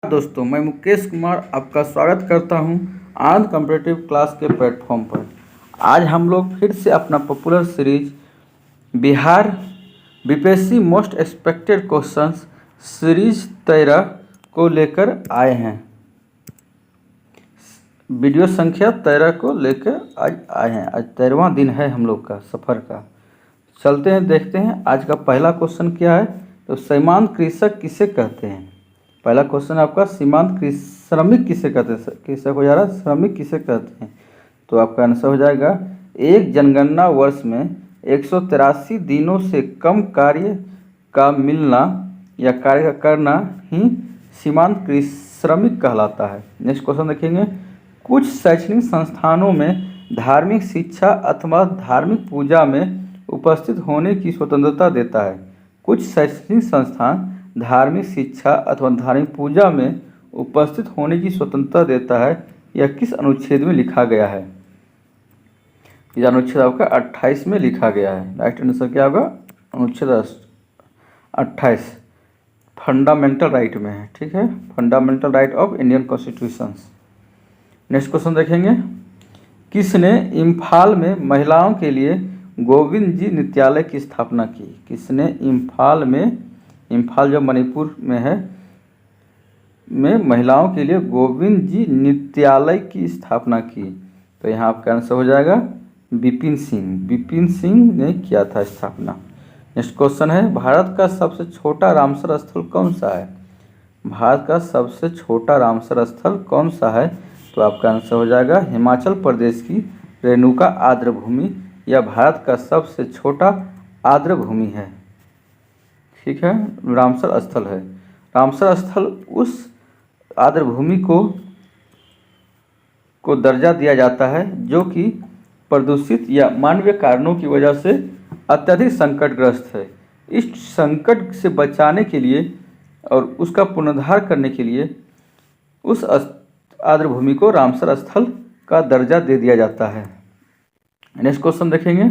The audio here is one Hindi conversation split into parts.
दोस्तों, मैं मुकेश कुमार आपका स्वागत करता हूं आनंद कॉम्पिटिटिव क्लास के प्लेटफॉर्म पर। आज हम लोग फिर से अपना popular series Bihar BPSC most expected questions series 13 को लेकर आए हैं। वीडियो संख्या 13 को लेकर आज आए हैं। आज 13वां दिन है हम लोग का सफ़र का। चलते हैं, देखते हैं आज का पहला क्वेश्चन क्या है। तो सीमांत कृषक किसे कहते हैं? पहला क्वेश्चन आपका सीमांत श्रमिक किसे कहते हैं? कृषक हो जा रहा है, श्रमिक किसे कहते हैं? तो आपका आंसर हो जाएगा, एक जनगणना वर्ष में 183 दिनों से कम कार्य का मिलना या कार्य करना ही सीमांत श्रमिक कहलाता है। नेक्स्ट क्वेश्चन देखेंगे, कुछ शैक्षणिक संस्थानों में धार्मिक शिक्षा अथवा धार्मिक पूजा में उपस्थित होने की स्वतंत्रता देता है। कुछ शैक्षणिक संस्थान धार्मिक शिक्षा अथवा धार्मिक पूजा में उपस्थित होने की स्वतंत्रता देता है। यह किस अनुच्छेद में लिखा गया है? यह अनुच्छेद आपका 28 में लिखा गया है। राइट आंसर क्या होगा? अनुच्छेद 28 फंडामेंटल राइट में है। ठीक है, fundamental right of Indian constitution. Next question देखेंगे, किसने इम्फाल में महिलाओं के लिए गोविंद जी नृत्यालय की स्थापना की? किसने इम्फाल में, इम्फाल जो मणिपुर में है, में महिलाओं के लिए गोविंद जी नृत्यालय की स्थापना की? तो यहाँ आपका आंसर हो जाएगा विपिन सिंह। विपिन सिंह ने किया था स्थापना। नेक्स्ट क्वेश्चन है, भारत का सबसे छोटा रामसर स्थल कौन सा है? भारत का सबसे छोटा रामसर स्थल कौन सा है? तो आपका आंसर हो जाएगा हिमाचल प्रदेश की रेणुका आर्द्रभूमि। यह भारत का सबसे छोटा आर्द्रभूमि है। ठीक है, रामसर स्थल है। रामसर स्थल उस आर्द्रभूमि को दर्जा दिया जाता है जो कि प्रदूषित या मानवीय कारणों की वजह से अत्यधिक संकटग्रस्त है। इस संकट से बचाने के लिए और उसका पुनरुद्धार करने के लिए उस आर्द्रभूमि को रामसर स्थल का दर्जा दे दिया जाता है। नेक्स्ट क्वेश्चन देखेंगे,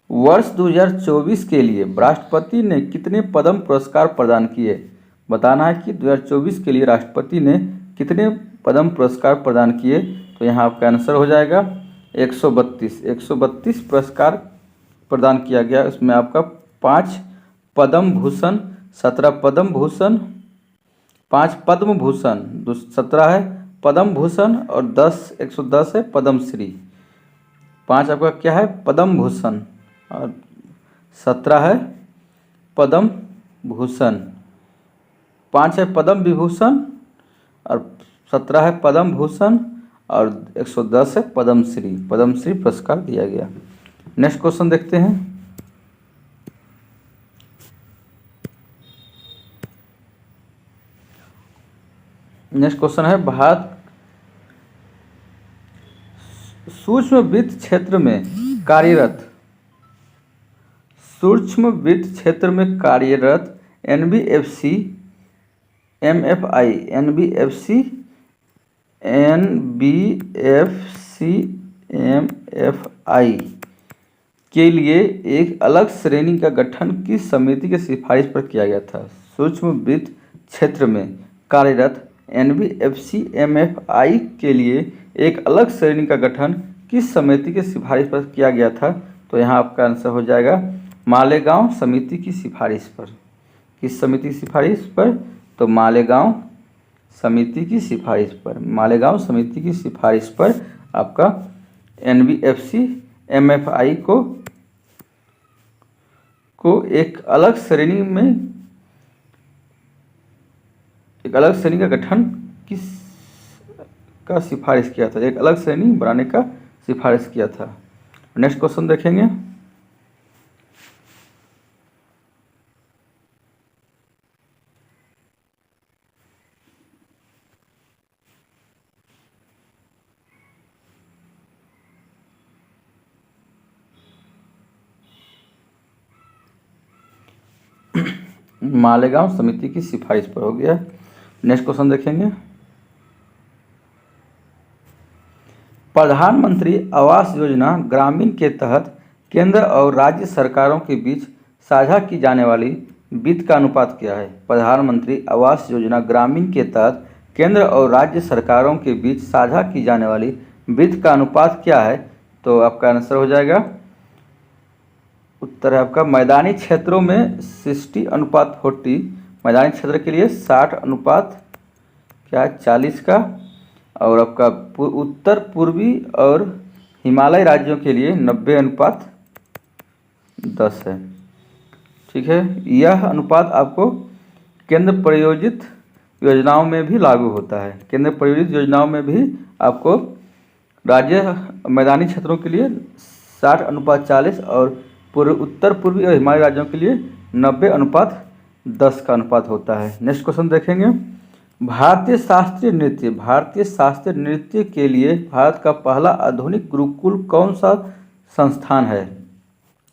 वर्ष 2024 के लिए राष्ट्रपति ने कितने पद्म पुरस्कार प्रदान किए? बताना है कि 2024 के लिए राष्ट्रपति ने कितने पद्म पुरस्कार प्रदान किए। तो यहाँ आपका आंसर हो जाएगा 132 पुरस्कार प्रदान किया गया। इसमें आपका 5 पद्म भूषण, 17 पद्म भूषण, 5 पद्म भूषण, 17 है पद्म भूषण और 110 है पद्मश्री। 5 आपका क्या है? पद्म भूषण और 17 है पद्म भूषण, 5 है पद्म विभूषण और 17 है पद्म भूषण और 110 है पद्मश्री। पद्मश्री पुरस्कार दिया गया। नेक्स्ट क्वेश्चन देखते हैं, नेक्स्ट क्वेश्चन है, भारत सूक्ष्म वित्त क्षेत्र में कार्यरत, सूक्ष्म वित्त क्षेत्र में कार्यरत एनबीएफसी, एमएफआई, एनबीएफसी, एमएफआई के लिए एक अलग श्रेणी का गठन किस समिति की सिफारिश पर किया गया था? सूक्ष्म वित्त क्षेत्र में कार्यरत एनबीएफसी एमएफआई के लिए एक अलग श्रेणी का गठन किस समिति की सिफारिश पर किया गया था? तो यहाँ आपका आंसर हो जाएगा मालेगांव समिति की सिफारिश पर। किस समिति की सिफारिश पर? तो मालेगांव समिति की सिफारिश पर। मालेगांव समिति की सिफारिश पर आपका एनबीएफसी एमएफआई को एक अलग श्रेणी में, एक अलग श्रेणी का गठन किस का सिफारिश किया था? एक अलग श्रेणी बनाने का सिफारिश किया था। नेक्स्ट क्वेश्चन देखेंगे, मालेगांव समिति की सिफारिश पर हो गया। नेक्स्ट क्वेश्चन देखेंगे, प्रधानमंत्री आवास योजना ग्रामीण के तहत केंद्र और राज्य सरकारों के बीच साझा की जाने वाली वित्त का अनुपात क्या है? प्रधानमंत्री आवास योजना ग्रामीण के तहत केंद्र और राज्य सरकारों के बीच साझा की जाने वाली वित्त का अनुपात क्या है? तो आपका आंसर हो जाएगा, उत्तर है आपका मैदानी क्षेत्रों में 60:40, मैदानी क्षेत्र के लिए 60 अनुपात क्या है 40 का, और आपका उत्तर पूर्वी और हिमालय राज्यों के लिए 90:10 है। ठीक है, यह अनुपात आपको केंद्र प्रायोजित योजनाओं में भी लागू होता है। केंद्र प्रायोजित योजनाओं में भी आपको राज्य मैदानी क्षेत्रों के लिए 60:40 और उत्तर पूर्वी और हिमालय राज्यों के लिए 90:10 का अनुपात होता है। नेक्स्ट क्वेश्चन देखेंगे, भारतीय शास्त्रीय नृत्य के लिए भारत का पहला आधुनिक गुरुकुल कौन सा संस्थान है?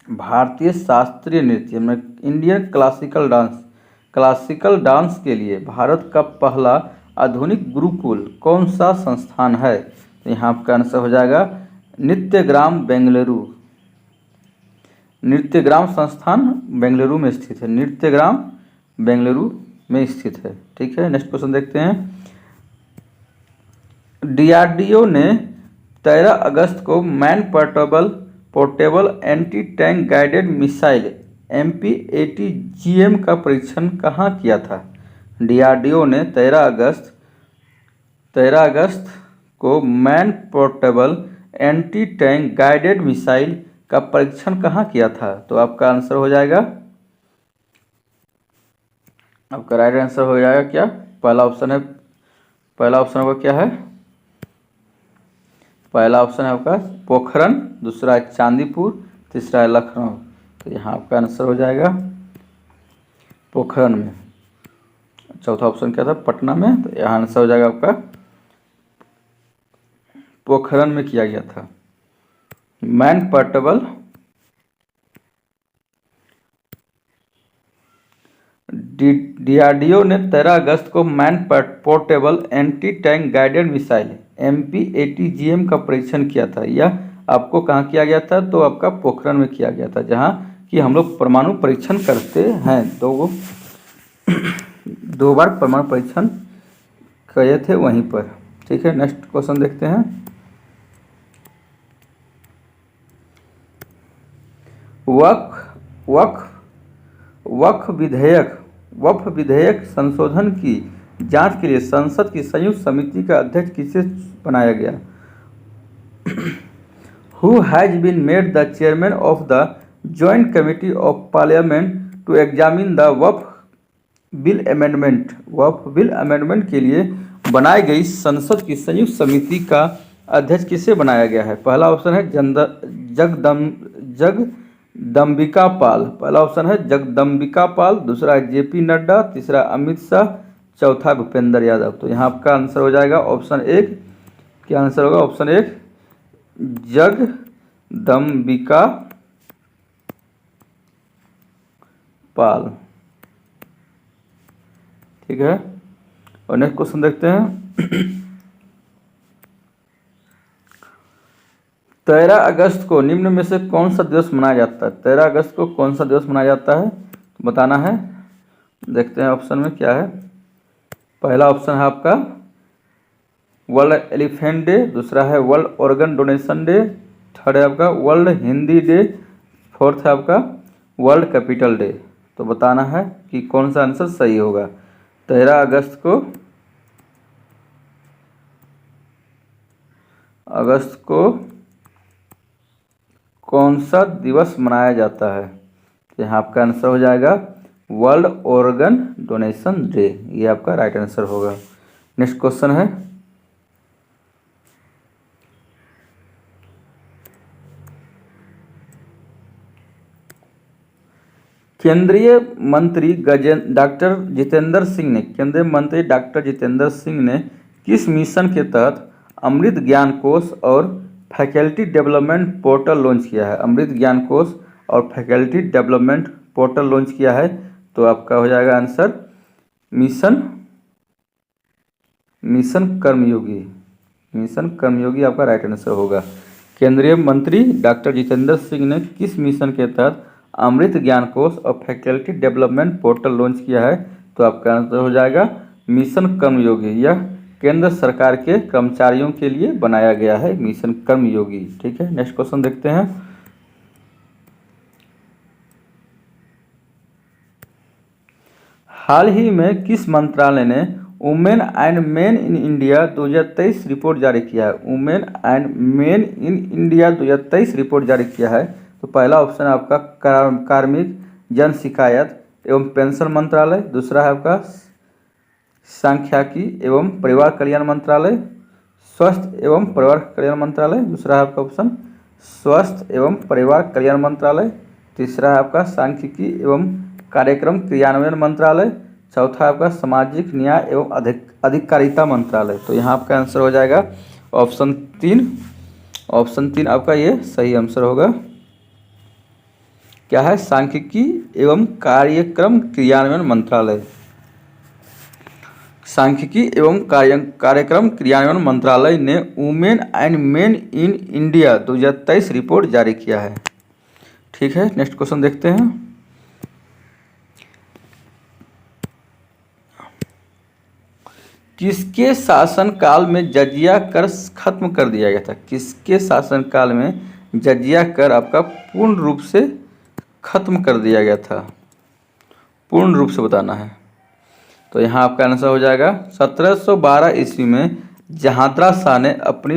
भारतीय शास्त्रीय नृत्य में इंडियन क्लासिकल डांस के लिए भारत का पहला आधुनिक गुरुकुल कौन सा संस्थान है? तो यहाँ आपका आंसर हो जाएगा नृत्यग्राम बेंगलुरु। नृत्यग्राम संस्थान बेंगलुरु में स्थित है, नृत्यग्राम बेंगलुरु में स्थित है। ठीक है, नेक्स्ट क्वेश्चन देखते हैं, डीआरडीओ ने 13 अगस्त को man portable anti tank guided missile MPATGM का परीक्षण कहाँ किया था? डीआरडीओ ने 13 अगस्त को man portable anti tank guided missile का परीक्षण कहाँ किया था? तो आपका आंसर हो जाएगा, आपका राइट आंसर हो जाएगा क्या? पहला ऑप्शन होगा क्या है? पहला ऑप्शन है आपका पोखरन, दूसरा है चांदीपुर, तीसरा है लखनऊ। तो यहाँ आपका आंसर हो जाएगा पोखरन में। चौथा ऑप्शन क्या था? पटना में। तो यहाँ आंसर हो जाएगा आपका पोखरन में किया गया था। मैन पोर्टेबल डीआरडीओ ने 13 अगस्त को man portable anti tank guided missile MPATGM का परीक्षण किया था। यह आपको कहाँ किया गया था? तो आपका पोखरन में किया गया था, जहाँ कि हम लोग परमाणु परीक्षण करते हैं। दो बार परमाणु परीक्षण किए थे वहीं पर। ठीक है, नेक्स्ट क्वेश्चन देखते हैं, वक्फ विधेयक संशोधन की जांच के लिए संसद की संयुक्त समिति का अध्यक्ष किसे बनाया गया? Who has been made the chairman of the Joint Committee of Parliament to examine the Waqf bill amendment के लिए बनाई गई संसद की संयुक्त समिति का अध्यक्ष किसे बनाया गया है? पहला ऑप्शन है जगदम्बिका पाल। पहला ऑप्शन है जगदम्बिका पाल, दूसरा है JP नड्डा, तीसरा अमित शाह, चौथा भूपेंद्र यादव। तो यहाँ आपका आंसर हो जाएगा ऑप्शन 1। क्या आंसर होगा? ऑप्शन 1 जगदम्बिका पाल। ठीक है, और नेक्स्ट क्वेश्चन देखते हैं, 13 अगस्त को निम्न में से कौन सा दिवस मनाया जाता है? 13 अगस्त को कौन सा दिवस मनाया जाता है तो बताना है। देखते हैं ऑप्शन में क्या है। पहला ऑप्शन है आपका वर्ल्ड एलिफेंट डे, दूसरा है world organ donation day, third है आपका वर्ल्ड हिंदी डे, फोर्थ है आपका वर्ल्ड कैपिटल डे। तो बताना है कि कौन सा आंसर सही होगा। 13 अगस्त को कौन सा दिवस मनाया जाता है? तो यहाँ आपका आंसर हो जाएगा वर्ल्ड ऑर्गन डोनेशन डे। ये आपका राइट आंसर होगा। नेक्स्ट क्वेश्चन है, केंद्रीय मंत्री डॉक्टर जितेंद्र सिंह ने किस मिशन के तहत अमृत ज्ञान कोष और फैकल्टी डेवलपमेंट पोर्टल लॉन्च किया है? अमृत ज्ञान कोष और फैकल्टी डेवलपमेंट पोर्टल लॉन्च किया है। तो आपका हो जाएगा आंसर मिशन कर्मयोगी आपका राइट आंसर होगा। केंद्रीय मंत्री डॉक्टर जितेंद्र सिंह ने किस मिशन के तहत अमृत ज्ञान कोष और फैकल्टी डेवलपमेंट पोर्टल लॉन्च किया है? तो आपका आंसर हो जाएगा मिशन कर्मयोगी। यह केंद्र सरकार के कर्मचारियों के लिए बनाया गया है मिशन कर्मयोगी। ठीक है, नेक्स्ट क्वेश्चन देखते हैं। हाल ही में किस मंत्रालय ने women and main in India 2023 report जारी किया है? Women and main in India 2023 report जारी किया है? तो पहला ऑप्शन है आपका कार्मिक जन शिकायत एवं पेंशन मंत्रालय, दूसरा है आपका सांख्यिकी एवं परिवार कल्याण मंत्रालय, स्वास्थ्य एवं परिवार कल्याण मंत्रालय, दूसरा है आपका ऑप्शन स्वास्थ्य एवं परिवार कल्याण मंत्रालय, तीसरा है आपका सांख्यिकी एवं कार्यक्रम क्रियान्वयन मंत्रालय, चौथा है आपका सामाजिक न्याय एवं अधिकारिता मंत्रालय। तो यहाँ आपका आंसर हो जाएगा ऑप्शन 3। ऑप्शन 3 आपका ये सही आंसर होगा। क्या है? सांख्यिकी एवं कार्यक्रम क्रियान्वयन मंत्रालय। सांख्यिकी एवं कार्यक्रम क्रियान्वयन मंत्रालय ने women and main in India 2023 report जारी किया है। ठीक है, नेक्स्ट क्वेश्चन देखते हैं। किसके शासनकाल में जजिया कर खत्म कर दिया गया था? किसके शासनकाल में जजिया कर आपका पूर्ण रूप से खत्म कर दिया गया था? पूर्ण रूप से बताना है। तो यहाँ आपका आंसर हो जाएगा 1712 ईस्वी में जहांद्रा शाह ने अपने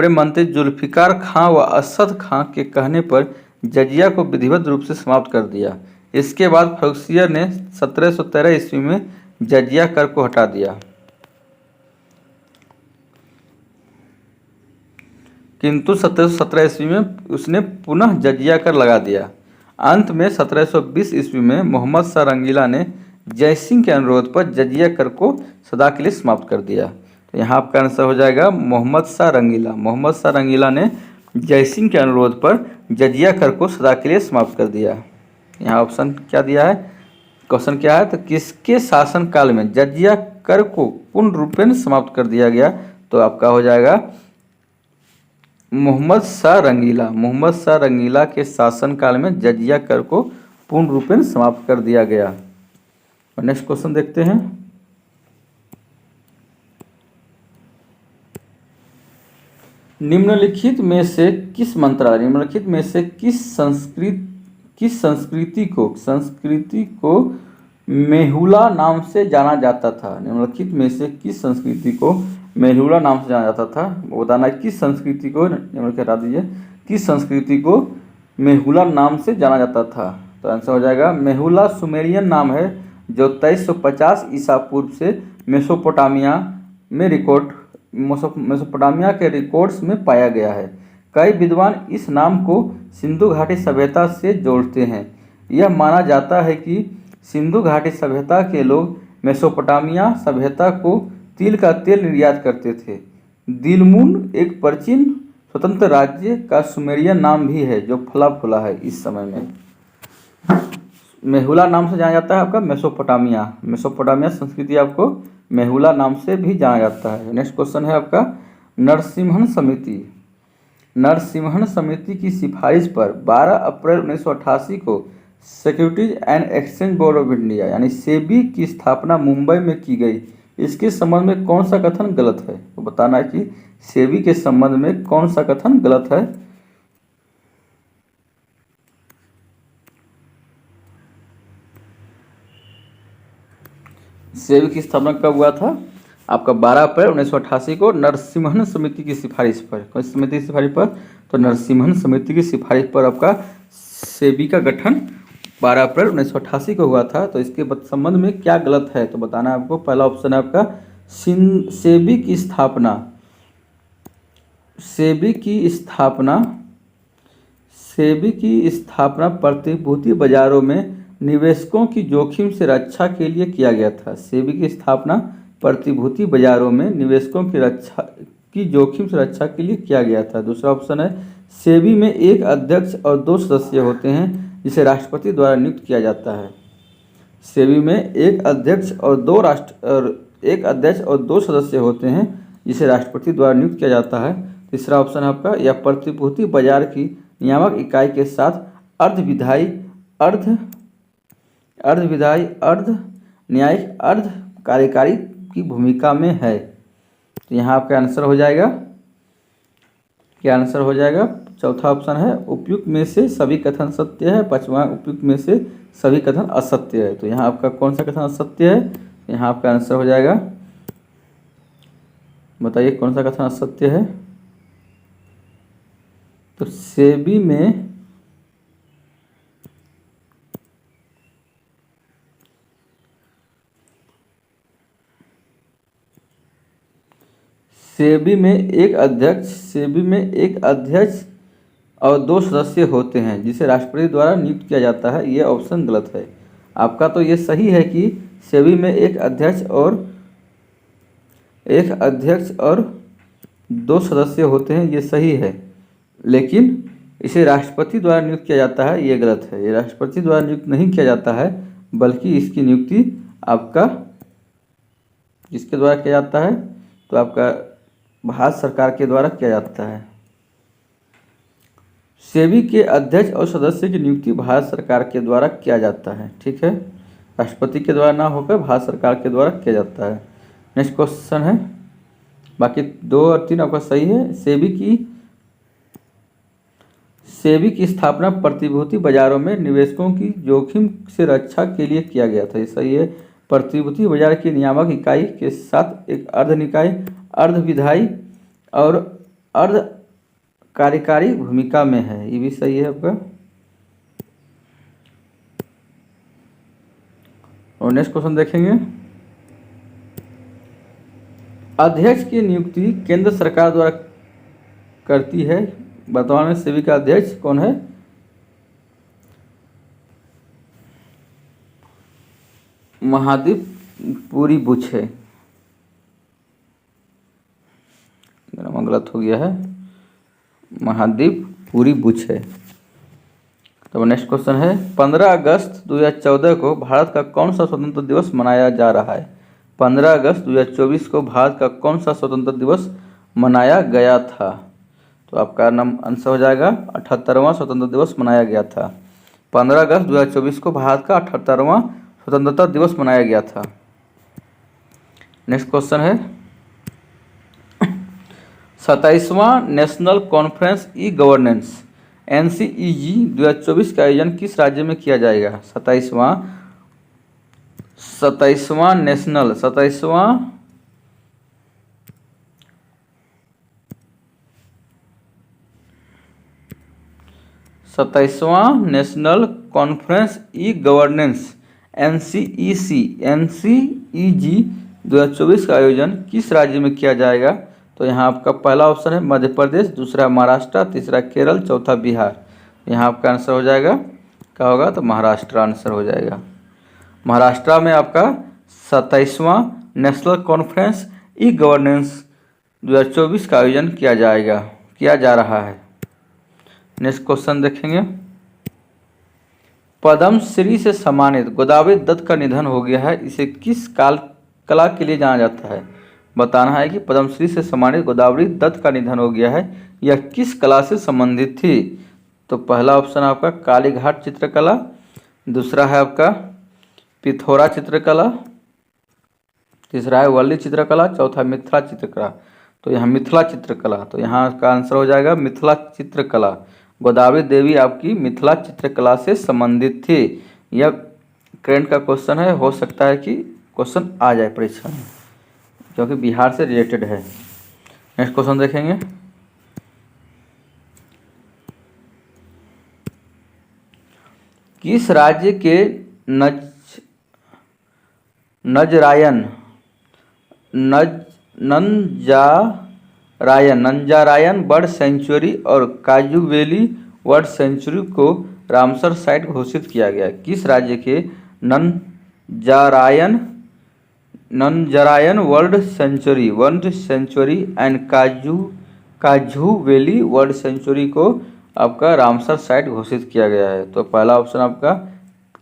मंत्री जुल्फिकार खां व असद खां के कहने पर जजिया को विधिवत रूप से समाप्त कर दिया। इसके बाद फरुखसियर ने 1713 ईस्वी में जजिया कर को हटा दिया, किंतु 1717 ईस्वी में उसने पुनः जजिया कर लगा दिया। अंत में 1720 ईस्वी में मोहम्मद शाह रंगीला ने जय सिंह के अनुरोध पर जजिया कर को सदा के लिए समाप्त कर दिया। तो यहाँ आपका आंसर हो जाएगा मोहम्मद शाह रंगीला। मोहम्मद शाह रंगीला ने जय सिंह के अनुरोध पर जजिया कर को सदा के लिए समाप्त कर दिया। यहाँ ऑप्शन क्या दिया है? क्वेश्चन क्या है? तो किसके शासनकाल में जजिया कर को पूर्ण रूपेण समाप्त कर दिया गया? तो आपका हो जाएगा मोहम्मद शाह रंगीला। मोहम्मद शाह रंगीला के शासनकाल में जजिया कर को पूर्ण रूपेण समाप्त कर दिया गया। और नेक्स्ट क्वेश्चन देखते हैं। निम्नलिखित में से किस संस्कृति को मेहुला नाम से जाना जाता था? निम्नलिखित में से किस संस्कृति को मेहुला नाम से जाना जाता था? बताना किस संस्कृति को, निम्नलिखित हटा दीजिए, किस संस्कृति को मेहुला नाम से जाना जाता था? तो आंसर हो जाएगा मेहुला सुमेरियन नाम है जो 2350 ईसा पूर्व से मेसोपोटामिया के रिकॉर्ड्स में पाया गया है। कई विद्वान इस नाम को सिंधु घाटी सभ्यता से जोड़ते हैं। यह माना जाता है कि सिंधु घाटी सभ्यता के लोग मेसोपोटामिया सभ्यता को तिल का तेल निर्यात करते थे। दिलमुन एक प्राचीन स्वतंत्र राज्य का सुमेरियन नाम भी है जो फला फूला है इस समय में। मेहुला नाम से जाना जाता है आपका मेसोपोटामिया संस्कृति आपको मेहुला नाम से भी जाना जाता है। नेक्स्ट क्वेश्चन है आपका नरसिम्हन समिति की सिफारिश पर 12 अप्रैल 1988 को securities and exchange board of India यानी सेबी की स्थापना मुंबई में की गई। इसके संबंध में कौन सा कथन गलत है? तो बताना है कि सेबी के संबंध में कौन सा कथन गलत है। सेबी की स्थापना कब हुआ था? आपका 12 अप्रैल 1988 को नरसिम्हन समिति की सिफारिश पर। कौन सी समिति की सिफारिश पर? तो नरसिम्हन समिति की सिफारिश पर आपका सेबी का गठन 12 अप्रैल 1988 को हुआ था। तो इसके संबंध में क्या गलत है? तो बताना है आपको। पहला ऑप्शन है आपका सेबी की स्थापना प्रतिभूति बाजारों में निवेशकों की जोखिम से रक्षा के लिए किया गया था। सेबी की स्थापना प्रतिभूति बाजारों में निवेशकों की जोखिम से रक्षा के लिए किया गया था। दूसरा ऑप्शन है सेबी में एक अध्यक्ष और 2 सदस्य होते हैं जिसे राष्ट्रपति द्वारा नियुक्त किया जाता है। सेबी में एक अध्यक्ष और 2 सदस्य होते हैं जिसे राष्ट्रपति द्वारा नियुक्त किया जाता है। तीसरा ऑप्शन है आपका यह प्रतिभूति बाजार की नियामक इकाई के साथ अर्ध विधायी, अर्ध अर्ध विधायी, अर्ध न्यायिक, अर्ध कार्यकारी की भूमिका में है। तो यहाँ आपका आंसर हो जाएगा, क्या आंसर हो जाएगा? चौथा ऑप्शन है उपयुक्त में से सभी कथन सत्य है, पांचवा उपयुक्त में से सभी कथन असत्य है। तो यहाँ आपका कौन सा कथन असत्य है? यहाँ आपका आंसर हो जाएगा, बताइए कौन सा कथन असत्य है? तो सेबी में सेबी में एक अध्यक्ष और 2 सदस्य होते हैं जिसे राष्ट्रपति द्वारा नियुक्त किया जाता है। ये ऑप्शन गलत है आपका। तो ये सही है कि सेबी में एक अध्यक्ष और 2 सदस्य होते हैं, ये सही है। लेकिन इसे राष्ट्रपति द्वारा नियुक्त किया जाता है, ये गलत है। ये राष्ट्रपति द्वारा नियुक्त नहीं किया जाता है, बल्कि इसकी नियुक्ति आपका किसके द्वारा किया जाता है? तो आपका भारत सरकार के द्वारा किया जाता है। सेबी के अध्यक्ष और सदस्य की नियुक्ति भारत सरकार के द्वारा किया जाता है, ठीक है। राष्ट्रपति के द्वारा ना होकर भारत सरकार के द्वारा किया जाता है। नेक्स्ट क्वेश्चन है, बाकी 2 और 3 आपका सही है। सेबी की स्थापना प्रतिभूति बाजारों में निवेशकों की जोखिम से रक्षा के लिए किया गया था, ये सही है। प्रतिभूति बाजार की नियामक इकाई के साथ एक अर्ध निकाय, अर्ध विधायी और अर्ध कार्यकारी भूमिका में है, ये भी सही है आपका। और नेक्स्ट क्वेश्चन देखेंगे, अध्यक्ष की नियुक्ति केंद्र सरकार द्वारा करती है। वर्तमान में सेबी का अध्यक्ष कौन है? महादीप पुरी बुच है, ग्रामर गलत हो गया है, महादीप पुरी बुच है। तो नेक्स्ट क्वेश्चन है, 15 अगस्त 2014 को भारत का कौन सा स्वतंत्रता दिवस मनाया जा रहा है? 15 अगस्त 2024 को भारत का कौन सा स्वतंत्रता दिवस मनाया गया था? तो आपका आंसर हो जाएगा 78वां स्वतंत्रता दिवस मनाया गया था। 15 अगस्त 2024 को भारत का 78वां स्वतंत्रता दिवस मनाया गया था। नेक्स्ट क्वेश्चन है, 27वां national conference e governance NCEG 2024 का आयोजन किस राज्य में किया जाएगा? 27वां national conference e governance NCEG 2024 का आयोजन किस राज्य में किया जाएगा? तो यहाँ आपका पहला ऑप्शन है मध्य प्रदेश, दूसरा महाराष्ट्र, तीसरा केरल, चौथा बिहार। यहाँ आपका आंसर हो जाएगा, क्या होगा? तो महाराष्ट्र आंसर हो जाएगा। महाराष्ट्र में आपका 27वां नेशनल कॉन्फ्रेंस ई गवर्नेंस 2024 का आयोजन किया जा रहा है। नेक्स्ट क्वेश्चन देखेंगे, पद्मश्री से सम्मानित गोदावरी दत्त का निधन हो गया है, इसे किस कला के लिए जाना जाता है? बताना है कि पद्मश्री से सम्मानित गोदावरी दत्त का निधन हो गया है, यह किस कला से संबंधित थी? तो पहला ऑप्शन आपका कालीघाट चित्रकला, दूसरा है आपका पिथौरा चित्रकला, तीसरा है वल्ली चित्रकला, चौथा मिथिला चित्रकला। तो यहाँ मिथिला चित्रकला, तो यहाँ का आंसर हो जाएगा मिथिला चित्रकला। गोदावरी देवी आपकी मिथिला चित्रकला से संबंधित थी। यह करंट का क्वेश्चन है, हो सकता है कि क्वेश्चन आ जाए परीक्षा में, क्योंकि बिहार से रिलेटेड है। नेक्स्ट क्वेश्चन देखेंगे, किस राज्य के नंजारायन बर्ड सेंचुरी और काजू वैली बर्ड सेंचुरी को रामसर साइट घोषित किया गया? किस राज्य के नंजारायन वर्ल्ड सेंचुरी एंड काजू वैली वर्ल्ड सेंचुरी को आपका रामसर साइट घोषित किया गया है? तो पहला ऑप्शन आपका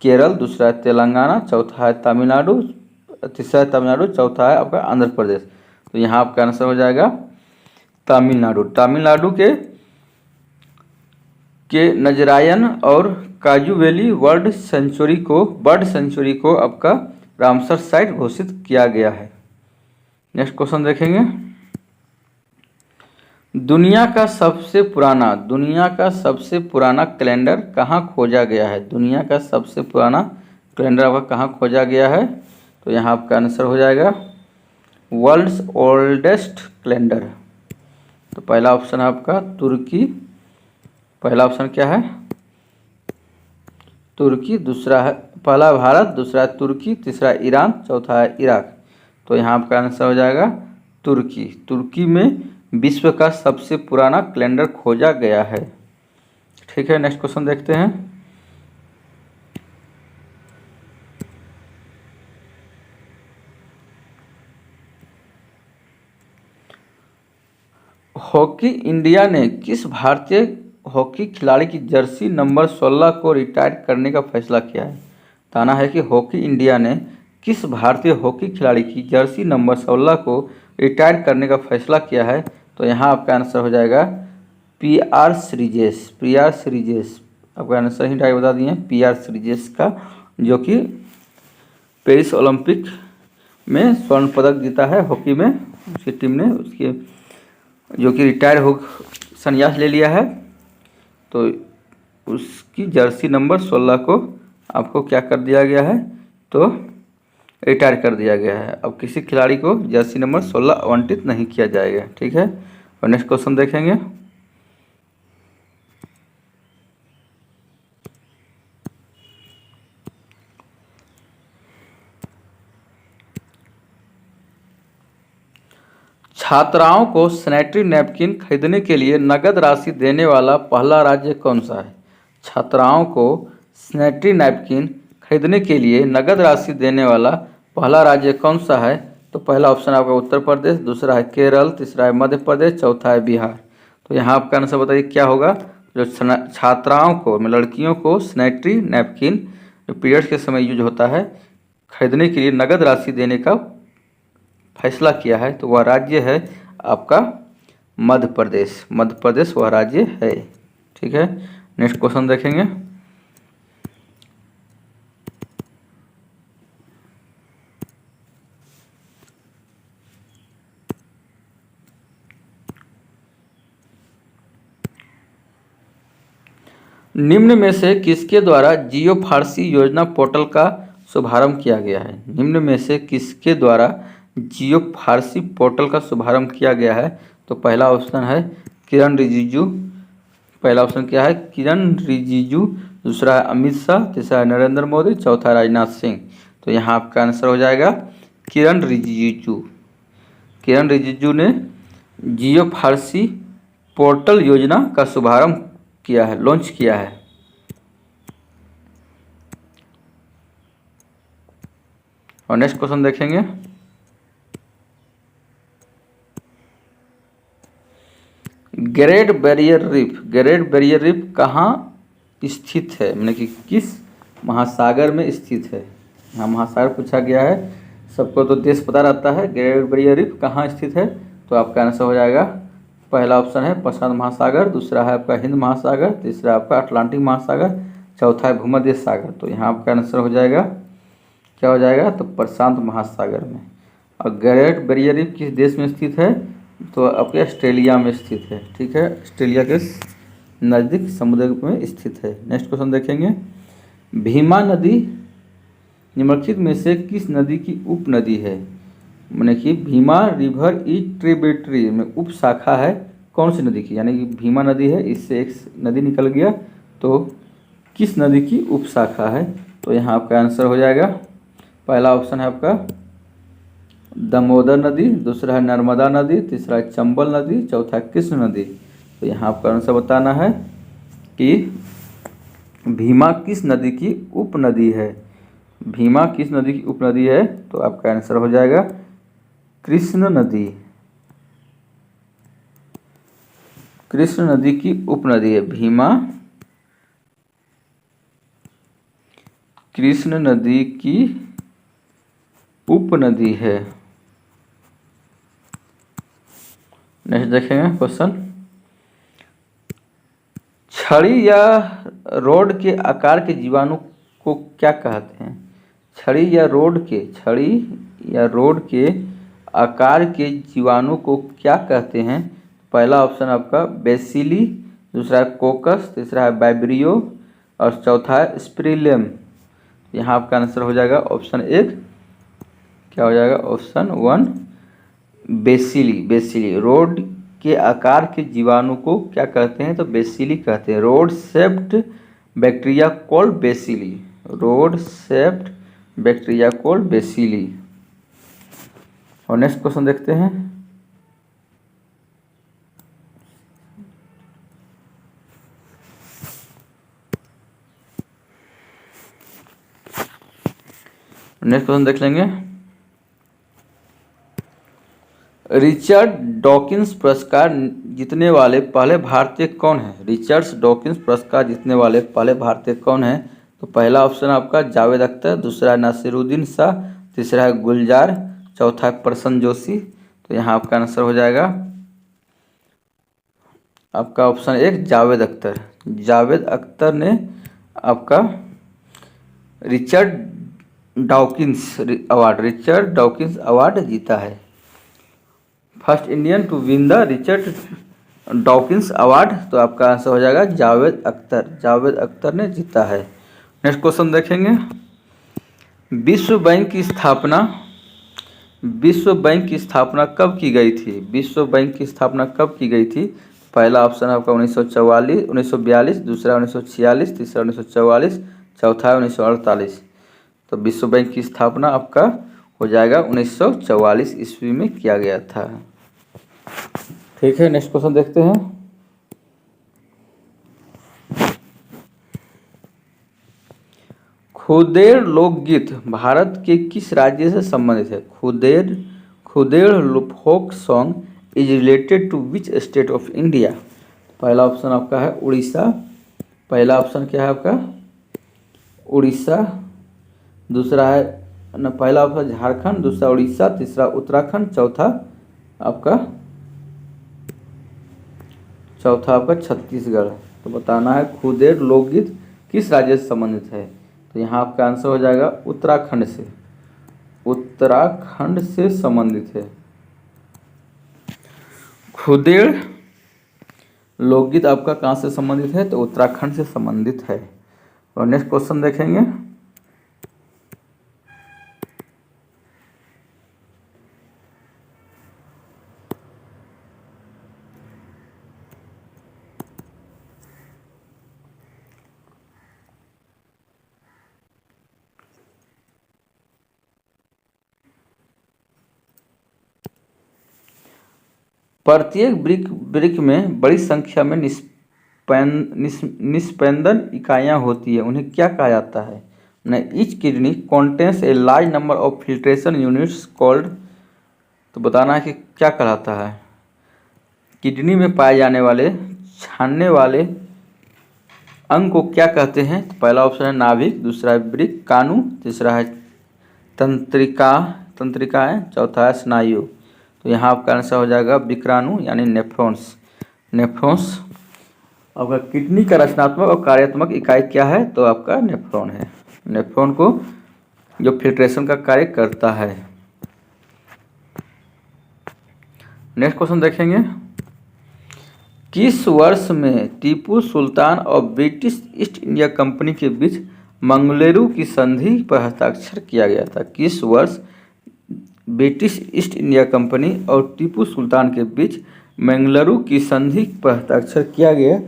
केरल, दूसरा है तेलंगाना, चौथा है तमिलनाडु, तीसरा है तमिलनाडु, चौथा है आपका आंध्र प्रदेश। तो यहाँ आपका आंसर हो जाएगा तमिलनाडु। तमिलनाडु के के नजरायन और काजू वैली बर्ड सेंचुरी को आपका रामसर साइट घोषित किया गया है। नेक्स्ट क्वेश्चन देखेंगे। दुनिया का सबसे पुराना कैलेंडर कहाँ खोजा गया है? दुनिया का सबसे पुराना कैलेंडर आपका कहाँ खोजा गया है? तो यहाँ आपका आंसर हो जाएगा वर्ल्ड्स ओल्डेस्ट कैलेंडर। तो पहला ऑप्शन है आपका तुर्की। पहला ऑप्शन क्या है? तुर्की। दूसरा है पहला भारत, दूसरा है तुर्की, तीसरा ईरान, चौथा है इराक। तो यहाँ आपका आंसर हो जाएगा तुर्की। तुर्की में विश्व का सबसे पुराना कैलेंडर खोजा गया है। ठीक है, नेक्स्ट क्वेश्चन देखते हैं। हॉकी इंडिया ने किस भारतीय हॉकी खिलाड़ी की जर्सी नंबर 16 को रिटायर करने का फैसला किया है? बताना है कि हॉकी इंडिया ने किस भारतीय हॉकी खिलाड़ी की जर्सी नंबर 16 को रिटायर करने का फैसला किया है? तो यहाँ आपका आंसर हो जाएगा PR श्रीजेश। आपका आंसर ही डायरेक्ट बता दिए PR श्रीजेश का, जो कि पेरिस ओलंपिक में स्वर्ण पदक जीता है हॉकी में। उसकी टीम ने उसके जो कि रिटायर हो संन्यास ले लिया है, तो उसकी जर्सी नंबर 16 को आपको क्या कर दिया गया है? तो रिटायर कर दिया गया है। अब किसी खिलाड़ी को जर्सी नंबर 16 आवंटित नहीं किया जाएगा। ठीक है, और नेक्स्ट क्वेश्चन देखेंगे। छात्राओं को सैनिटरी नैपकिन खरीदने के लिए नगद राशि देने वाला पहला राज्य कौन सा है? छात्राओं को सैनिटरी नैपकिन खरीदने के लिए नगद राशि देने वाला पहला राज्य कौन सा है? तो पहला ऑप्शन आपका उत्तर प्रदेश, दूसरा है केरल, तीसरा है मध्य प्रदेश, चौथा है बिहार। तो यहाँ आपका आंसर बताइए क्या होगा? जो छात्राओं को लड़कियों को सैनिटरी नैपकिन जो पीरियड्स के समय यूज होता है खरीदने के लिए नगद राशि देने का फैसला किया है, तो वह राज्य है आपका मध्य प्रदेश। मध्य प्रदेश वह राज्य है। ठीक है, नेक्स्ट क्वेश्चन देखेंगे। निम्न में से किसके द्वारा जियो फारसी योजना पोर्टल का शुभारंभ किया गया है? निम्न में से किसके द्वारा जियो फारसी पोर्टल का शुभारंभ किया गया है? तो पहला ऑप्शन है किरण रिजिजू। पहला ऑप्शन क्या है? किरण रिजिजू। दूसरा है अमित शाह, तीसरा है नरेंद्र मोदी, चौथा राजनाथ सिंह। तो यहाँ आपका आंसर हो जाएगा किरण रिजिजू। किरण रिजिजू ने जियो फारसी पोर्टल योजना का शुभारंभ किया है, लॉन्च किया है। और नेक्स्ट क्वेश्चन देखेंगे। ग्रेट बैरियर रीफ कहाँ स्थित है? मैंने कि किस महासागर में स्थित है? यहाँ महासागर पूछा गया है। सबको तो देश पता रहता है। ग्रेट बैरियर रीफ कहाँ स्थित है? तो आपका आंसर हो जाएगा पहला ऑप्शन है प्रशांत महासागर, दूसरा है आपका हिंद महासागर, तीसरा आपका अटलांटिक महासागर, चौथा है भूमध्य सागर। तो यहाँ आपका आंसर हो जाएगा क्या हो जाएगा? तो प्रशांत महासागर में। और ग्रेट बैरियर रीफ किस देश में स्थित है? तो आपके ऑस्ट्रेलिया में स्थित है। ठीक है, ऑस्ट्रेलिया के नज़दीक समुद्र में स्थित है। नेक्स्ट क्वेश्चन देखेंगे। भीमा नदी निम्नलिखित में से किस नदी की उपनदी है? मैंने कि भीमा रिवर इज ट्रिब्यूटरी में उप शाखा है कौन सी नदी की? यानी कि भीमा नदी है, इससे एक नदी निकल गया, तो किस नदी की उप शाखा है? तो यहाँ आपका आंसर हो जाएगा पहला ऑप्शन है आपका दामोदर नदी, दूसरा है नर्मदा नदी, तीसरा है चंबल नदी, चौथा है कृष्ण नदी। तो यहाँ आपका आंसर बताना है कि भीमा किस नदी की उपनदी है। भीमा किस नदी की उपनदी है? तो आपका आंसर हो जाएगा कृष्ण नदी। कृष्ण नदी की उपनदी है भीमा। कृष्ण नदी की उपनदी है। नेक्स्ट देखेंगे क्वेश्चन। छड़ी या रोड के आकार के जीवाणु को क्या कहते हैं? छड़ी या रोड के आकार के जीवाणु को क्या कहते हैं? पहला ऑप्शन आपका बेसिली, दूसरा है कोकस, तीसरा है वाइब्रियो और चौथा है स्पिरिलियम। यहाँ आपका आंसर हो जाएगा ऑप्शन एक, क्या हो जाएगा? Option one bacilli. रोड के आकार के जीवाणु को क्या कहते हैं? तो बेसिली कहते हैं। Rod shaped bacteria called bacilli. और नेक्स्ट क्वेश्चन देखते हैं। नेक्स्ट क्वेश्चन देख लेंगे। रिचर्ड डॉकिंस पुरस्कार जीतने वाले पहले भारतीय कौन है? रिचर्ड डॉकिंस पुरस्कार जीतने वाले पहले भारतीय कौन है? तो पहला ऑप्शन आपका जावेद अख्तर, दूसरा है नासिरुद्दीन शाह, तीसरा है गुलजार, चौथा है प्रसन्न जोशी। तो यहाँ आपका आंसर हो जाएगा आपका ऑप्शन एक जावेद अख्तर। जावेद अख्तर ने आपका रिचर्ड डॉकिंस अवार्ड जीता है। First Indian to win the Richard Dawkins award. तो आपका आंसर हो जाएगा जावेद अख्तर ने जीता है। नेक्स्ट क्वेश्चन देखेंगे। विश्व बैंक की स्थापना कब की गई थी? पहला ऑप्शन आपका 1942, दूसरा 1946, तीसरा 1944, चौथा 1948। तो विश्व बैंक की स्थापना आपका हो जाएगा 1944 ईस्वी में किया गया था। ठीक है, नेक्स्ट क्वेश्चन देखते हैं। खुदेर लोकगीत भारत के किस राज्य से संबंधित है? Khuder folk song is related to which state of India? पहला ऑप्शन आपका है उड़ीसा। पहला ऑप्शन क्या है आपका? उड़ीसा। दूसरा है पहला ऑप्शन झारखंड, दूसरा उड़ीसा, तीसरा उत्तराखंड, चौथा आपका छत्तीसगढ़। तो बताना है खुदेर लोकगीत किस राज्य से संबंधित है। तो यहाँ आपका आंसर हो जाएगा उत्तराखंड से संबंधित है। खुदेर लोकगीत आपका कहाँ से संबंधित है? तो उत्तराखंड से संबंधित है। और नेक्स्ट क्वेश्चन देखेंगे। प्रत्येक ब्रिक में बड़ी संख्या में निस्पंदन इकाइयाँ होती है, उन्हें क्या कहा जाता है? Each kidney contains a large number of filtration units called. तो बताना है कि क्या कहलाता है। किडनी में पाए जाने वाले छानने वाले अंग को क्या कहते हैं? तो पहला ऑप्शन है नाभिक, दूसरा है ब्रिक कानू, तीसरा है तंत्रिकाएं, चौथा है स्नायु। तो यहाँ आपका आंसर हो जाएगा विक्राणु यानी नेफ्रॉन्स। आपका किडनी का रचनात्मक और कार्यात्मक इकाई क्या है? तो आपका नेफ्रॉन है। नेफ्रॉन को जो फिल्ट्रेशन का कार्य करता है। नेक्स्ट क्वेश्चन देखेंगे। किस वर्ष में टीपू सुल्तान और ब्रिटिश ईस्ट इंडिया कंपनी के बीच मंगलुरु की संधि पर हस्ताक्षर किया गया था? किस वर्ष ब्रिटिश ईस्ट इंडिया कंपनी और टीपू सुल्तान के बीच मंगलुरु की संधि पर हस्ताक्षर किया गया?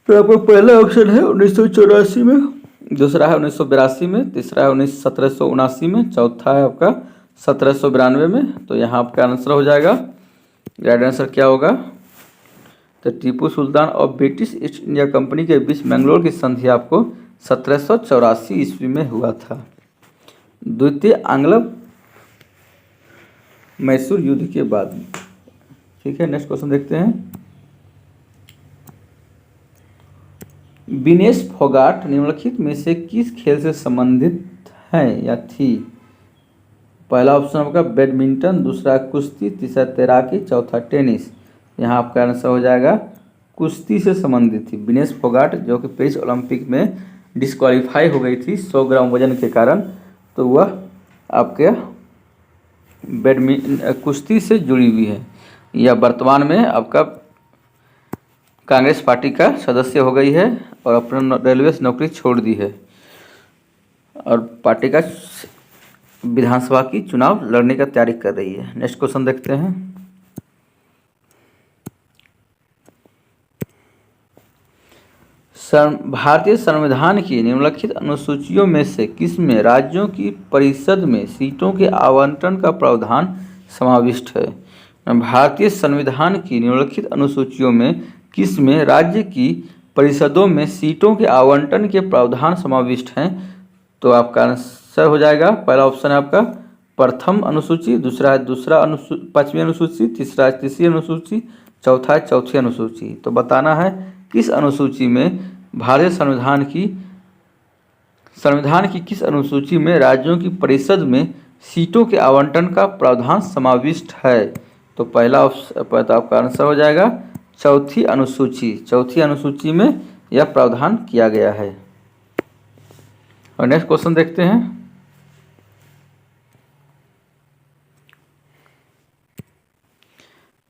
तो आपका पहला ऑप्शन है 1984 में, दूसरा है 1982 में, तीसरा है 1779 में, चौथा है आपका 1792 में। तो यहाँ आपका आंसर हो जाएगा, राइट आंसर क्या होगा? तो टीपू सुल्तान और ब्रिटिश ईस्ट इंडिया कंपनी के बीच मंगलुरु की संधि आपको 1784 ईस्वी में हुआ था, द्वितीय आंग्ल मैसूर युद्ध के बाद में। ठीक है, नेक्स्ट क्वेश्चन देखते हैं। विनेश फोगाट निम्नलिखित में से किस खेल से संबंधित है या थी? पहला ऑप्शन आपका बैडमिंटन, दूसरा कुश्ती, तीसरा तैराकी, चौथा टेनिस। यहाँ आपका आंसर हो जाएगा कुश्ती से संबंधित थी। विनेश फोगाट जो कि पेरिस ओलंपिक में डिस्क्वालीफाई हो गई थी 100 ग्राम वजन के कारण, तो वह आपके कुश्ती से जुड़ी हुई है। यह वर्तमान में आपका कांग्रेस पार्टी का सदस्य हो गई है और अपना रेलवे से नौकरी छोड़ दी है और पार्टी का विधानसभा की चुनाव लड़ने का तैयारी कर रही है। नेक्स्ट क्वेश्चन देखते हैं। भारतीय संविधान की निम्नलिखित अनुसूचियों में से किसमें राज्यों की परिषद में सीटों के आवंटन का प्रावधान समाविष्ट है? भारतीय संविधान की निम्नलिखित अनुसूचियों में किसमें राज्य की परिषदों में सीटों के आवंटन के प्रावधान समाविष्ट हैं? तो आपका आंसर हो जाएगा, पहला ऑप्शन है आपका प्रथम अनुसूची, दूसरा है पांचवी अनुसूची, तीसरा है तीसरी अनुसूची, चौथा है चौथी अनुसूची। तो बताना है किस अनुसूची में भारतीय संविधान की किस अनुसूची में राज्यों की परिषद में सीटों के आवंटन का प्रावधान समाविष्ट है? तो पहला ऑप्शन आपका आंसर हो जाएगा चौथी अनुसूची में यह प्रावधान किया गया है। और नेक्स्ट क्वेश्चन देखते हैं।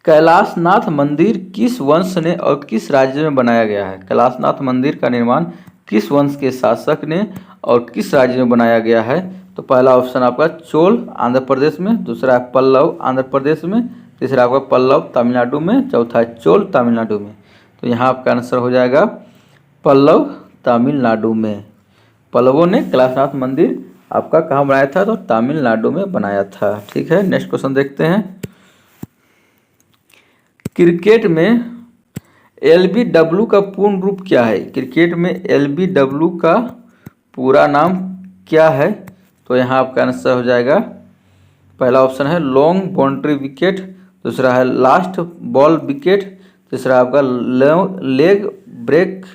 कैलाशनाथ मंदिर किस वंश ने और किस राज्य में बनाया गया है? कैलाशनाथ मंदिर का निर्माण किस वंश के शासक ने और किस राज्य में बनाया गया है? तो पहला ऑप्शन आपका चोल आंध्र प्रदेश में, दूसरा है पल्लव आंध्र प्रदेश में, तीसरा आपका पल्लव तमिलनाडु में, चौथा है चोल तमिलनाडु में। तो यहाँ आपका आंसर हो जाएगा पल्लव तमिलनाडु में। पल्लवों ने कैलाशनाथ मंदिर आपका कहाँ बनाया था? तो तमिलनाडु में बनाया था। ठीक है, नेक्स्ट क्वेश्चन देखते हैं। क्रिकेट में LBW का पूर्ण रूप क्या है? क्रिकेट में LBW का पूरा नाम क्या है? तो यहाँ आपका आंसर हो जाएगा, पहला ऑप्शन है लॉन्ग बाउंड्री विकेट, दूसरा है लास्ट बॉल विकेट, तीसरा आपका लेग ब्रेक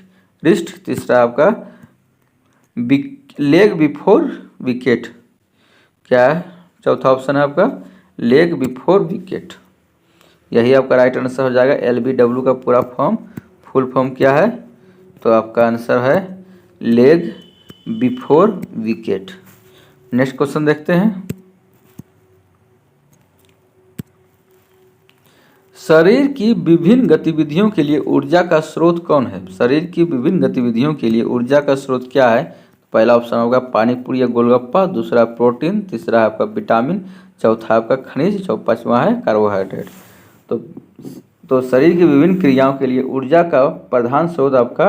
रिस्ट, तीसरा आपका लेग बिफोर विकेट। क्या है? चौथा ऑप्शन है आपका लेग बिफोर विकेट। यही आपका राइट आंसर हो जाएगा। LBW का पूरा फुल फॉर्म क्या है? तो आपका आंसर है leg before wicket. Next question देखते हैं। शरीर की विभिन्न गतिविधियों के लिए ऊर्जा का स्रोत कौन है? शरीर की विभिन्न गतिविधियों के लिए ऊर्जा का स्रोत क्या है? पहला ऑप्शन होगा पानी पूरी या गोलगप्पा, दूसरा प्रोटीन, तीसरा है आपका विटामिन, चौथा आपका खनिज, पांचवा है कार्बोहाइड्रेट। तो शरीर की विभिन्न क्रियाओं के लिए ऊर्जा का प्रधान स्रोत आपका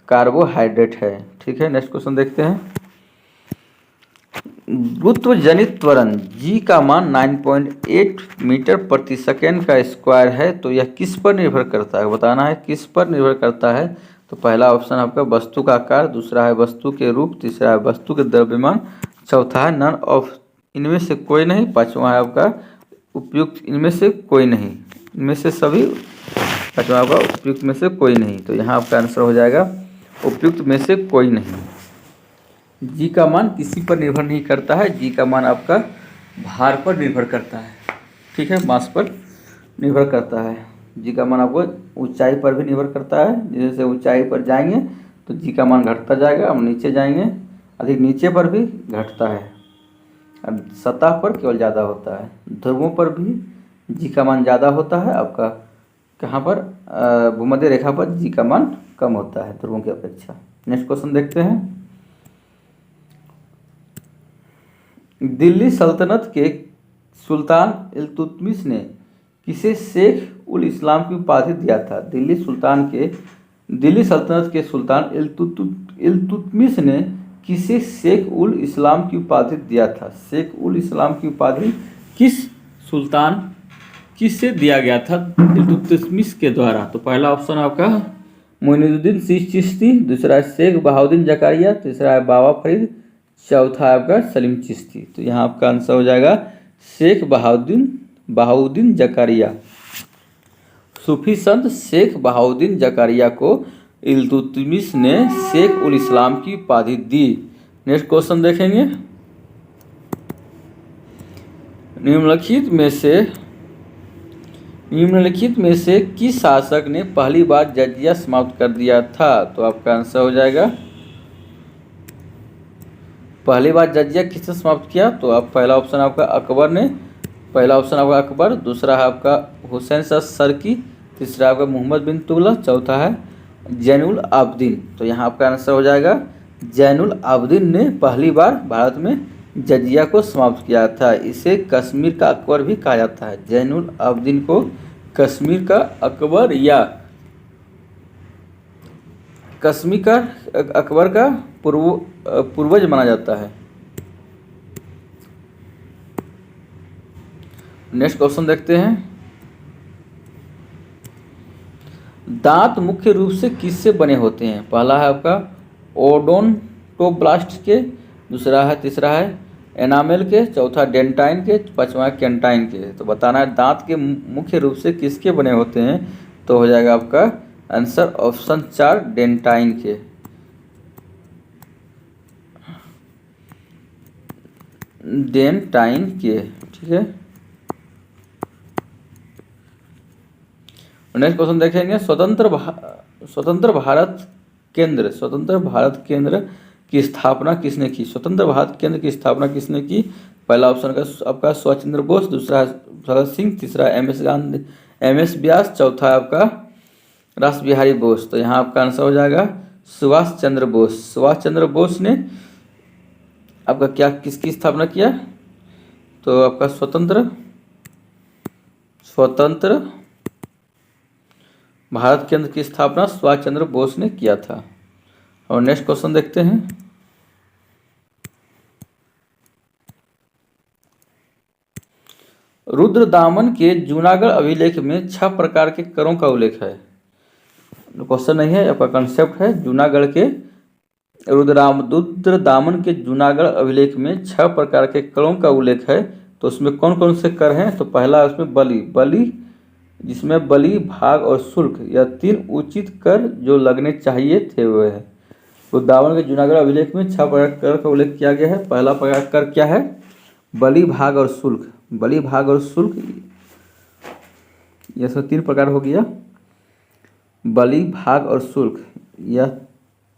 कार्बोहाइड्रेट है। ठीक है, नेक्स्ट क्वेश्चन देखते हैं। गुरुत्वजनित त्वरण G का मान 9.8 मीटर प्रति सेकेंड का स्क्वायर है, तो यह किस पर निर्भर करता है? बताना है किस पर निर्भर करता है। तो पहला ऑप्शन आपका वस्तु का आकार, दूसरा है वस्तु के रूप, तीसरा है वस्तु के द्रव्यमान, चौथा है नन ऑफ इनमें से कोई नहीं, पांचवा है आपका उपयुक्त इनमें से कोई नहीं, इनमें से सभी, पांचवा आपका उपयुक्त में से कोई नहीं। तो यहाँ आपका आंसर हो जाएगा उपयुक्त में से कोई नहीं। G का मान किसी पर निर्भर नहीं करता है, G का मान आपका भार पर निर्भर करता है। ठीक है, मास पर निर्भर करता है। G का मान आपको ऊंचाई पर भी निर्भर करता है। जैसे ऊंचाई पर जाएंगे तो G का मान घटता जाएगा, हम नीचे जाएंगे अधिक नीचे पर भी घटता है, और सतह पर केवल ज़्यादा होता है। ध्रुवों पर भी G का मान ज़्यादा होता है, आपका कहाँ पर भूमध्य रेखा पर G का मान कम होता है ध्रुवों की अपेक्षा। नेक्स्ट क्वेश्चन देखते हैं। दिल्ली सल्तनत के सुल्तान इल्तुतमिश ने किसे शेख उल इस्लाम की उपाधि दिया था? दिल्ली सल्तनत के सुल्तान इल्तुतमिश ने किसे शेख उल इस्लाम की उपाधि दिया था? शेख उल इस्लाम की उपाधि किससे दिया गया था इल्तुतमिश के द्वारा? तो पहला ऑप्शन आपका मोइनुद्दीन चिश्ती, दूसरा है शेख बहाउद्दीन जकारिया, तीसरा है बाबा फरीद, चौथा है आपका सलीम चिश्ती। तो यहाँ आपका आंसर हो जाएगा शेख बहाउद्दीन जकारिया। सूफी संत शेख बहाउद्दीन जकारिया को इल्तुतमिश ने शेख उल इस्लाम की उपाधि दी। नेक्स्ट क्वेश्चन देखेंगे। निम्नलिखित में से निम्नलिखित में से किस शासक ने पहली बार जजिया समाप्त कर दिया था? तो आपका आंसर हो जाएगा, पहली बार जजिया किसने समाप्त किया? तो आप पहला ऑप्शन आपका अकबर ने, पहला ऑप्शन आपका अकबर, दूसरा है आपका हुसैन शाह सरकी, तीसरा आपका मोहम्मद बिन तुगलक, चौथा है जैनुल आबदीन। तो यहाँ आपका आंसर हो जाएगा जैनुल आबदीन ने पहली बार भारत में जजिया को समाप्त किया था। इसे कश्मीर का अकबर भी कहा जाता है। जैनुल आबदीन को कश्मीर का अकबर या कश्मीर का अकबर का पूर्वज माना जाता है। नेक्स्ट क्वेश्चन देखते हैं। दांत मुख्य रूप से किससे बने होते हैं? पहला है आपका ओडोंटोब्लास्ट के, दूसरा है, तीसरा है एनामेल के, चौथा डेंटाइन के, पांचवा कैंटाइन के। तो बताना है दांत के मुख्य रूप से किसके बने होते हैं? तो हो जाएगा आपका आंसर ऑप्शन 4 डेंटाइन के। डेंटाइन के, ठीक है। नेक्स्ट क्वेश्चन देखेंगे। स्वतंत्र भारत केंद्र की स्थापना किसने की? स्वतंत्र भारत केंद्र की स्थापना किसने की? पहला ऑप्शन का आपका सुभाष चंद्र बोस, दूसरा भगत सिंह, तीसरा एम एस व्यास, चौथा आपका रास बिहारी बोस। तो यहाँ आपका आंसर हो जाएगा सुभाष चंद्र बोस। सुभाष चंद्र बोस ने आपका क्या किसकी स्थापना किया? तो आपका स्वतंत्र भारत केंद्र की स्थापना सुभाष चंद्र बोस ने किया था। और नेक्स्ट क्वेश्चन देखते हैं। रुद्रदामन के जूनागढ़ अभिलेख में 6 प्रकार के करों का उल्लेख है। क्वेश्चन नहीं है, आपका कंसेप्ट है। जूनागढ़ के रुद्रदामन के जूनागढ़ अभिलेख में 6 प्रकार के करों का उल्लेख है। तो उसमें कौन कौन से कर हैं? तो पहला उसमें बलि, जिसमें बलि, भाग और शुल्क या 3 उचित कर जो लगने चाहिए थे वह है। रुद्रदामन के जूनागढ़ अभिलेख में 6 प्रकार कर का उल्लेख किया गया है। पहला प्रकार कर क्या है? बलि, भाग और शुल्क। बलि, भाग और शुल्क, यह सब 3 प्रकार हो गया। बलि, भाग और शुल्क, यह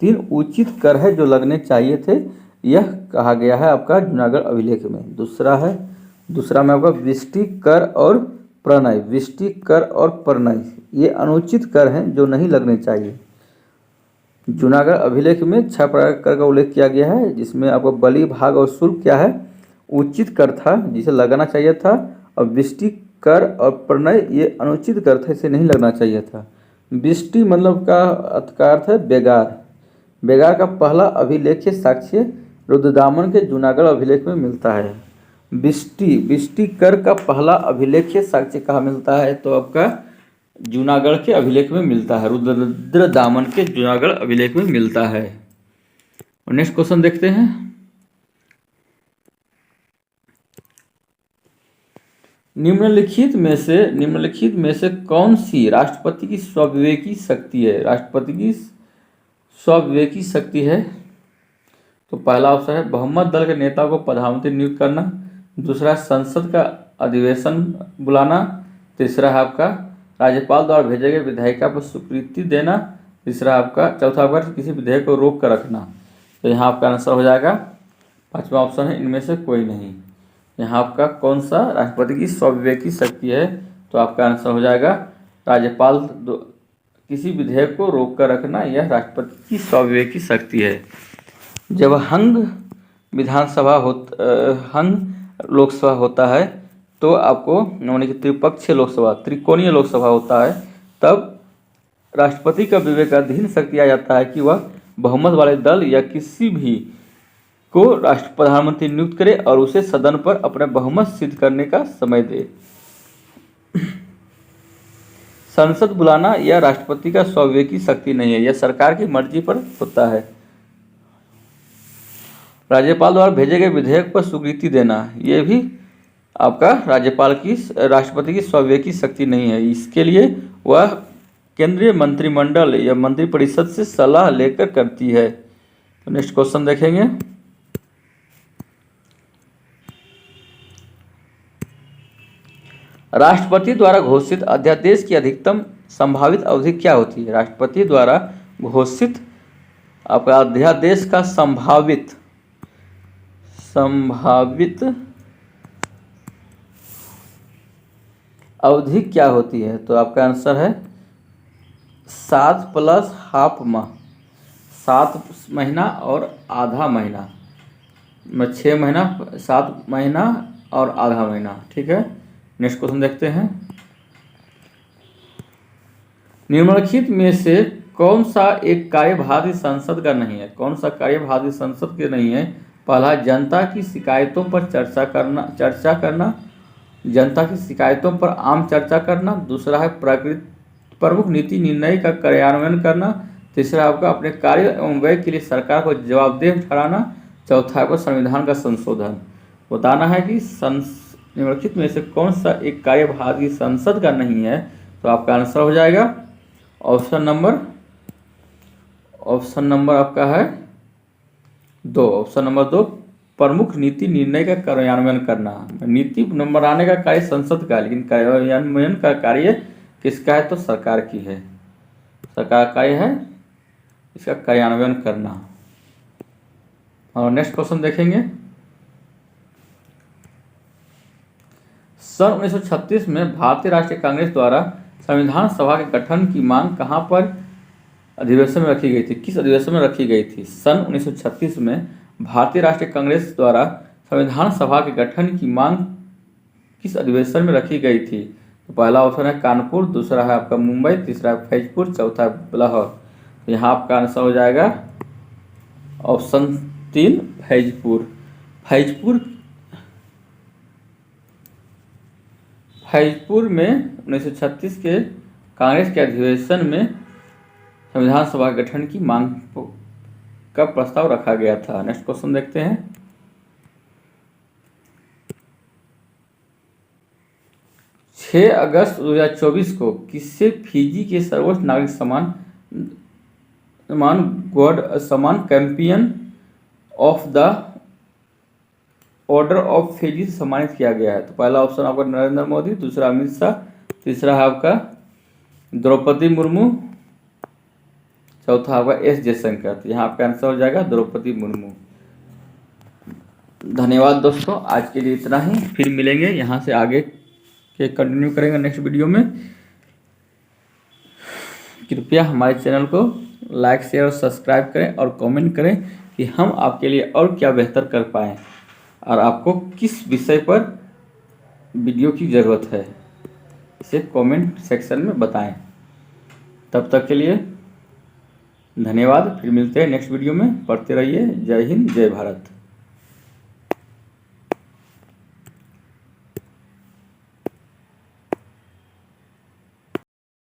3 उचित कर है जो लगने चाहिए थे, यह कहा गया है आपका जूनागढ़ अभिलेख में। दूसरा में आपका विष्टि कर और प्रणय। विष्टि कर और प्रणय ये अनुचित कर हैं जो नहीं लगने चाहिए। जूनागढ़ अभिलेख में 6 प्रकार कर का उल्लेख किया गया है, जिसमें आपको बलि, भाग और शुल्क क्या है? उचित कर था जिसे लगाना चाहिए था। और विष्टि कर और प्रणय ये अनुचित कर था, इसे नहीं लगना चाहिए था। विष्टि मतलब का अर्थ है बेगार। बेगार का पहला अभिलेख्य साक्ष्य रुद्रदामन के जूनागढ़ अभिलेख में मिलता है। विष्टि कर का पहला अभिलेख्य साक्ष्य कहाँ मिलता है? तो आपका जूनागढ़ के अभिलेख में मिलता है। रुद्रदामन के जूनागढ़ अभिलेख में मिलता है। और नेक्स्ट क्वेश्चन देखते हैं। निम्नलिखित में से कौन सी राष्ट्रपति की स्वविवेकी शक्ति है? राष्ट्रपति की स्वविवेकी शक्ति है। तो पहला ऑप्शन है बहुमत दल के नेता को प्रधानमंत्री नियुक्त करना, दूसरा संसद का अधिवेशन बुलाना, तीसरा है आपका राज्यपाल द्वारा भेजे गए विधायिका पर स्वीकृति देना, चौथा आपका किसी विधेयक को रोक कर रखना। तो यहाँ आपका आंसर हो जाएगा 5वां ऑप्शन है इनमें से कोई नहीं। यहाँ आपका कौन सा राष्ट्रपति की स्वविवेकी शक्ति है? तो आपका आंसर हो जाएगा राज्यपाल किसी विधेयक को रोक कर रखना, यह राष्ट्रपति की स्वविवेकी शक्ति है। जब हंग लोकसभा होता है तो आपको माने कि त्रिकोणीय लोकसभा होता है, तब राष्ट्रपति का विवेकाधीन शक्ति आ जाता है कि वह बहुमत वाले दल या किसी भी को प्रधानमंत्री नियुक्त करे और उसे सदन पर अपने बहुमत सिद्ध करने का समय दे। संसद बुलाना यह राष्ट्रपति का स्वविवेकी शक्ति नहीं है, यह सरकार की मर्जी पर होता है। राज्यपाल द्वारा भेजे गए विधेयक पर स्वीकृति देना, यह भी आपका राष्ट्रपति की स्वविवेकी शक्ति नहीं है। इसके लिए वह केंद्रीय मंत्रिमंडल या मंत्रिपरिषद से सलाह लेकर करती है। तो नेक्स्ट क्वेश्चन देखेंगे। राष्ट्रपति द्वारा घोषित अध्यादेश की अधिकतम संभावित अवधि क्या होती है? राष्ट्रपति द्वारा घोषित आपका अध्यादेश का संभावित अवधि क्या होती है? तो आपका आंसर है 7 प्लस हाफ माह, 7 महीना और आधा महीना, 6 महीना, 7 महीना और आधा महीना। ठीक है, नेक्स्ट क्वेश्चन देखते हैं। निम्नलिखित में से कौन सा एक कार्य भारतीय संसद का नहीं है? कौन सा कार्य भारतीय संसद के नहीं है? पहला, जनता की शिकायतों पर चर्चा करना, जनता की शिकायतों पर आम चर्चा करना। दूसरा है प्रमुख नीति निर्णय का कार्यान्वयन करना। तीसरा आपका अपने कार्य एवं व्यय के लिए सरकार को जवाबदेह ठहराना। चौथा आपका संविधान का संशोधन। बताना है कि निम्नलिखित में से कौन सा एक कार्य भारतीय संसद का नहीं है? तो आपका आंसर हो जाएगा ऑप्शन नंबर आपका है 2। ऑप्शन नंबर 2, प्रमुख नीति निर्णय का कार्यान्वयन करना। नीति नंबर आने का कार्य संसद का, लेकिन कार्यान्वयन का कार्य किसका है? तो सरकार की है, सरकार का कार्य है इसका कार्यान्वयन करना। और नेक्स्ट क्वेश्चन देखेंगे। सन 1936 में भारतीय राष्ट्रीय कांग्रेस द्वारा संविधान सभा के गठन की मांग कहाँ पर अधिवेशन में रखी गई थी? किस अधिवेशन में रखी गई थी? सन 1936 में भारतीय राष्ट्रीय कांग्रेस द्वारा संविधान सभा के गठन की मांग किस अधिवेशन में रखी गई थी? तो पहला ऑप्शन है कानपुर, दूसरा है आपका मुंबई, तीसरा है फैजपुर, चौथा है लाहौर। तो यहाँ आपका आंसर हो जाएगा ऑप्शन 3 फैजपुर। फैजपुर में 1936 के कांग्रेस के अधिवेशन में संविधान सभा गठन की मांग का प्रस्ताव रखा गया था। नेक्स्ट क्वेश्चन देखते हैं। 6 अगस्त 2024 को किससे फिजी के सर्वोच्च नागरिक सम्मान champion of the order of Fiji से सम्मानित किया गया है? तो पहला ऑप्शन आपका नरेंद्र मोदी, दूसरा अमित शाह, तीसरा है आपका द्रौपदी मुर्मू, चौथा आपका एस जयशंकर। तो यहाँ आपका आंसर हो जाएगा द्रौपदी मुर्मू। धन्यवाद दोस्तों, आज के लिए इतना ही। फिर मिलेंगे, यहाँ से आगे के कंटिन्यू करेंगे नेक्स्ट वीडियो में। कृपया हमारे चैनल को लाइक शेयर और सब्सक्राइब करें और कमेंट करें कि हम आपके लिए और क्या बेहतर कर पाएँ और आपको किस विषय पर वीडियो की ज़रूरत है, इसे कमेंट सेक्शन में बताएं। तब तक के लिए धन्यवाद। फिर मिलते हैं नेक्स्ट वीडियो में। पढ़ते रहिए। जय हिंद, जय भारत।